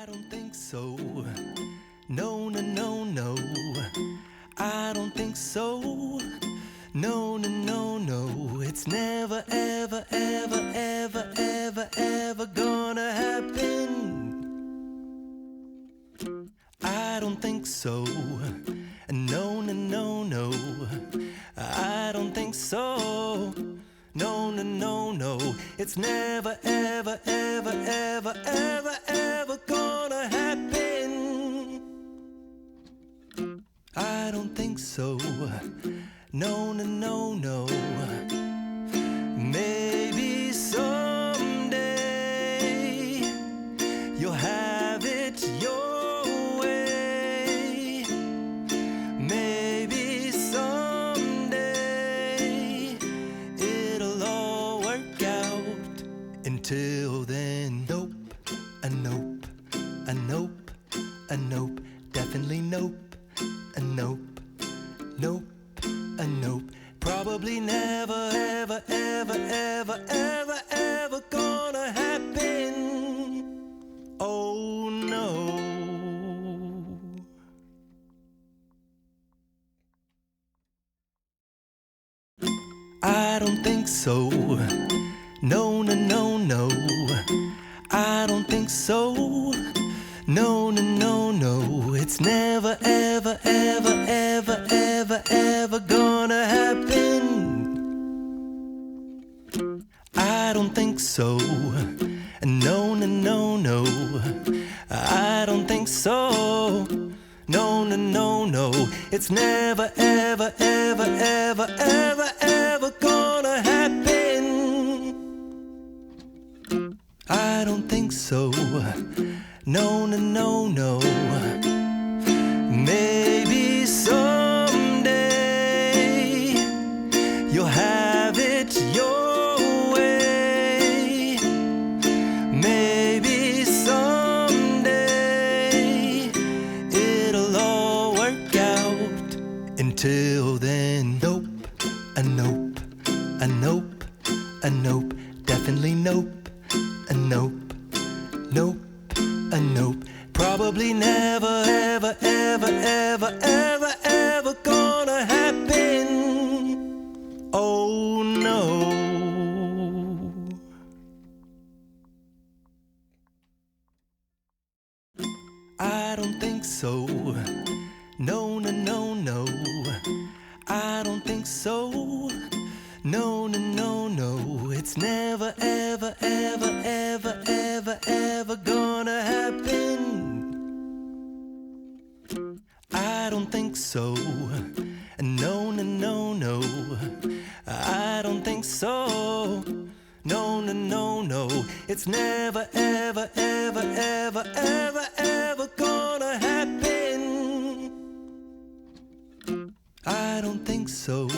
I don't think so. No, no, no, no. I don't think so. No, no, no, no. It's never, ever, ever, ever, ever, ever gonna happen. I don't think so. No, no, no, no. I don't think so. No, no, no, no. It's never, ever, ever, ever, ever, ever gonna happen. I don't think so. No, no, no, no. Maybe someday you'll have it your way. Maybe someday it'll all work out. Until then, nope, a nope, a nope, a nope, definitely nope, a nope, nope, a nope. Probably never, ever, ever, ever, ever, ever gonna happen. Oh no. I don't think so. No, no, no, no. I don't think so. No, no, no, no. It's never, ever, ever, ever, ever, ever gonna happen. I don't think so. No, no, no, no. I don't think so. No, no, no, no. It's never, ever, ever, ever, ever, ever gonna happen. I don't think so. No, no, no, no. Maybe someday you'll have it your way. Maybe someday it'll all work out. Until then, nope, a nope, a nope, a nope, definitely nope, a nope, nope, a nope. Probably never, ever, ever, ever, ever, ever gonna happen. Oh no. I don't think so. No, no, no, no. I don't think so. No, no, no, no. It's never, ever, ever, ever, ever, ever gonna happen. I don't think so. No, no, no, no. I don't think so. No, no, no, no. It's never, ever, ever, ever, ever, ever gonna happen. I don't think so.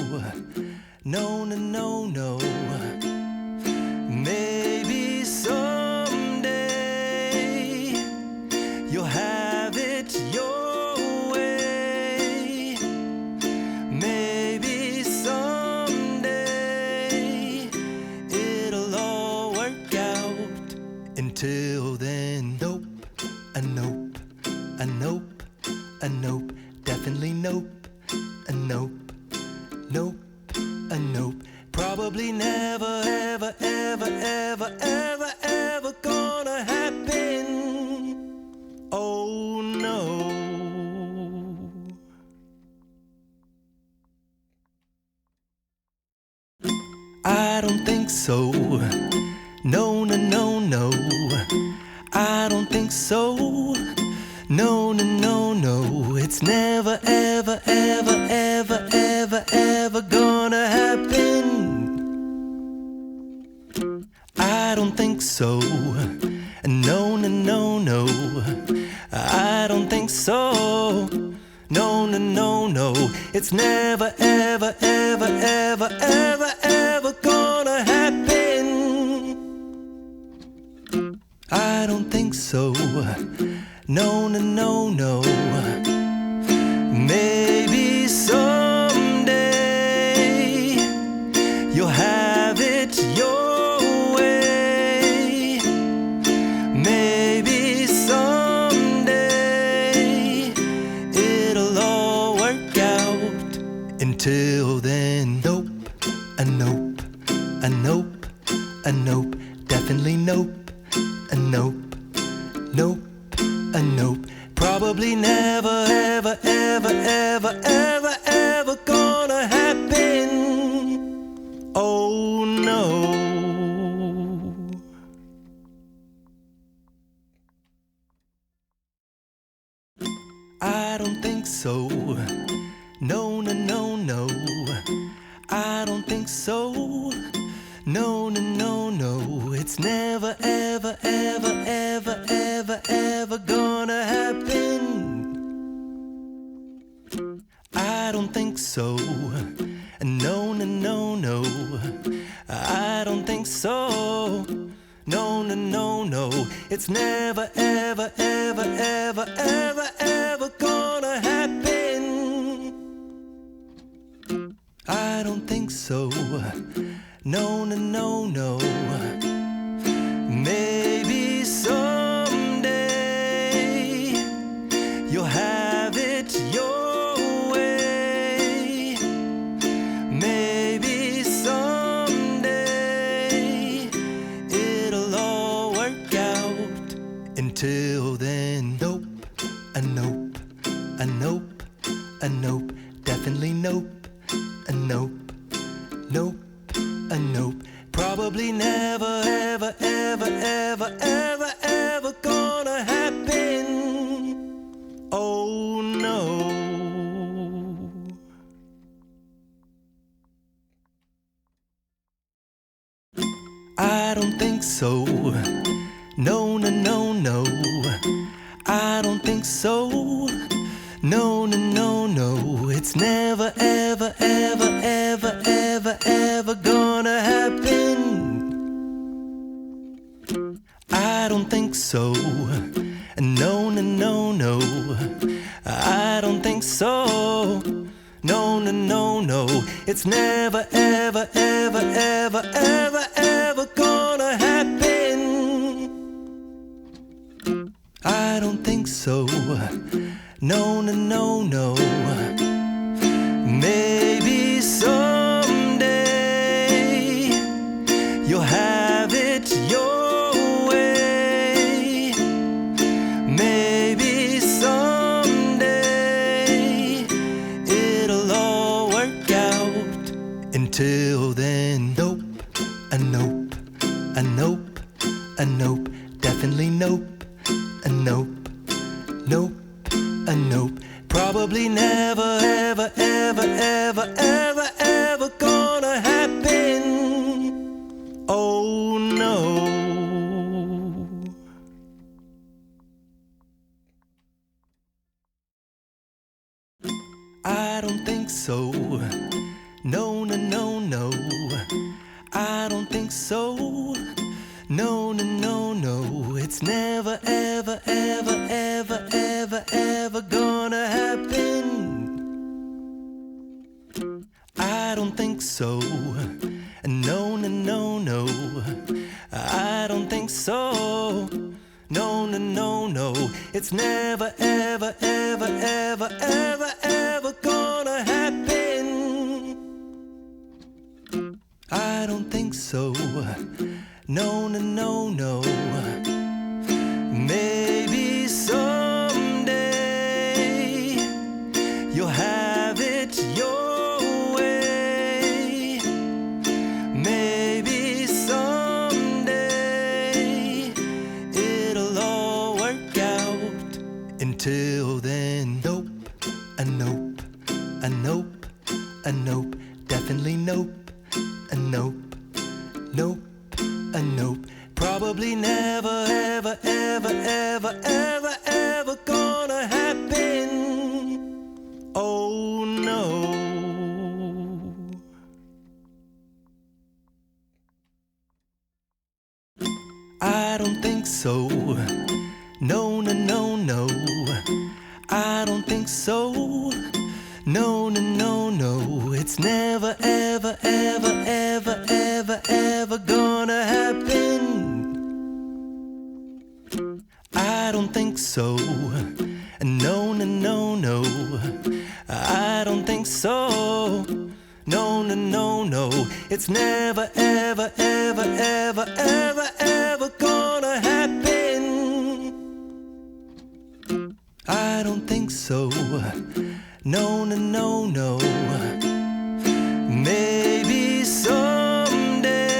No, no, no, no. Maybe someday you'll have it your way. Maybe someday it'll all work out. Until then, nope, a nope, a nope, a nope, definitely nope, a nope, nope, a nope. Probably never, ever, ever, ever, ever, ever gonna happen. Oh no. I don't think so. No, no, no, no. I don't think so. No, no, no, no. It's never, ever, ever, ever, ever, ever gonna happen. I don't think so. No, no, no, no. I don't think so. No, no, no, no. It's never, ever, ever, ever, ever, ever gonna happen. I don't think so. No, no, no, no. Maybe someday you'll have it your way. Maybe someday Until then, nope, a nope, a nope, a nope, definitely nope, a nope, nope, a nope. Probably never, ever, ever, ever, ever, ever gonna happen. Oh no. I don't think so. No, no, no, no. I don't think so. No, no, no, no. It's never, ever, ever, ever, ever, ever gonna happen. I don't think so. No, no, no, no. I don't think so. No, no, no, no. It's never, ever, ever, ever, ever, ever gonna happen. I don't think so. No, no, no, no. Maybe someday you'll have it your way. Maybe someday it'll all work out. Until then, nope, a nope, a nope, a nope, definitely nope, a nope, nope, a nope. Probably never, ever, ever, ever, ever, ever gonna happen. Oh no. I don't think so. No, no, no, no. I don't think so. No, no, no, no. It's never, ever, ever, ever, ever, ever gonna happen. I don't think so. No, no, no, no. I don't think so. No, no, no, no. It's never, ever, ever, ever, ever, ever gonna happen. I don't think so. No, no, no, no. Maybe someday you'll have it your way. Maybe someday it'll all work out. Until then, nope, a nope, a nope, a nope, definitely nope, a nope, nope, a nope. Probably never, ever, ever, ever, ever, ever gonna happen. Oh no. I don't think so. No, no, no, no. I don't think so. No, no, no, no. It's never, ever, ever, ever, ever, ever gonna happen. I don't think so. No, no, no, no. I don't think so. No, no, no, no. It's never, ever, ever, ever, ever, ever gonna happen. I don't think so. No, no, no, no. Maybe someday you'll have it your way. Maybe someday it'll all work out. Until then, nope, a nope, a nope, a nope, definitely nope, a nope, nope, a nope. Probably never, ever, ever, ever, ever, ever gonna happen. Oh no. I don't think so. No, no, no, no. I don't think so. No, no, no, no. It's never, ever, ever, ever, ever, ever gonna happen. I don't think so. No, no, no, no. I don't think so. no, no, no. It's never, ever, ever, ever, ever, ever gonna happen. I don't think so. No, no, no, no. Maybe someday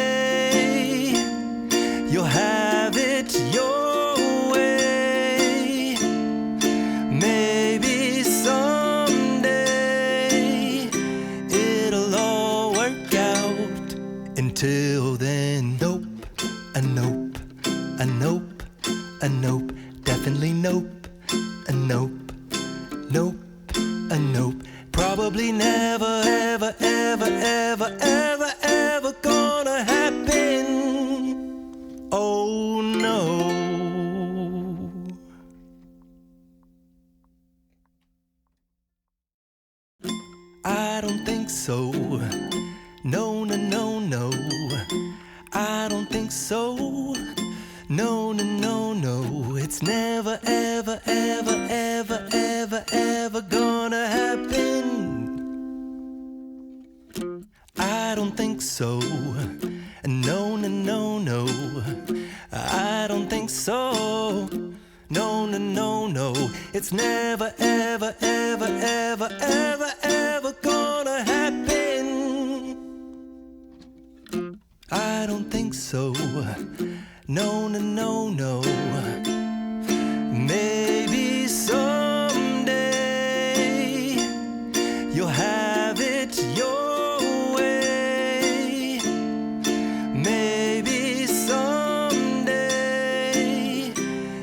you'll have it your way. Maybe someday it'll all work out. Until then, nope, a nope, a nope, a nope, definitely nope, a nope, nope, a nope. Probably never, ever, ever, ever, ever, ever gonna happen. Oh no. I don't think so. No, no, no, no. I don't think so. No, no, no, no. It's never, ever, ever, ever, ever, ever gonna happen. I don't think so. No, no, no, no. I don't think so. No, no, no, no. It's never, ever, ever, ever, ever, ever gonna happen. I don't think so. No, no, no, no. Maybe someday you'll have it your way. Maybe someday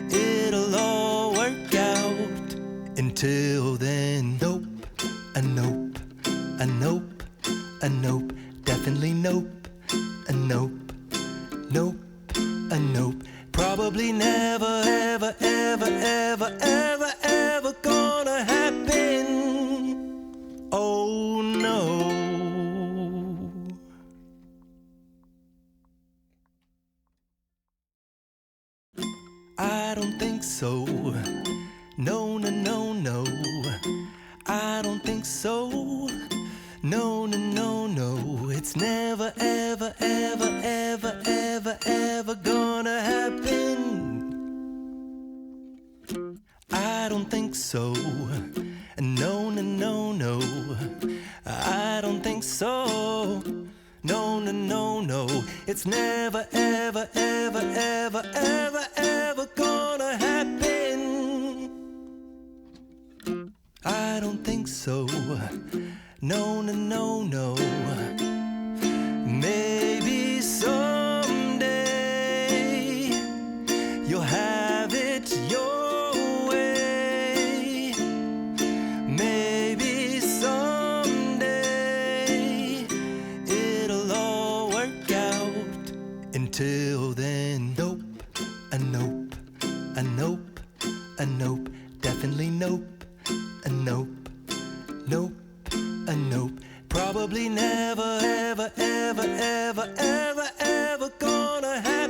it'll all work out. Until then, nope, a nope, a nope, a nope, definitely nope, a nope, nope, a nope. Probably never, ever, ever, ever, ever, ever gonna happen. Oh no. I don't think so. No, no, no, no. I don't think so. No, no, no, no. It's never, ever, ever, ever, ever, ever gonna happen. I don't think so. No, no, no, no. I don't think so. No, no, no, no. It's never, ever, ever, ever, ever, ever gonna happen. I don't think so. No, no, no, no. Maybe someday you'll have it your way. Maybe someday it'll all work out. Until then, nope, a nope, a nope, a nope, definitely nope, a nope, nope, a nope. Probably never, ever, ever, ever, ever, ever gonna happen.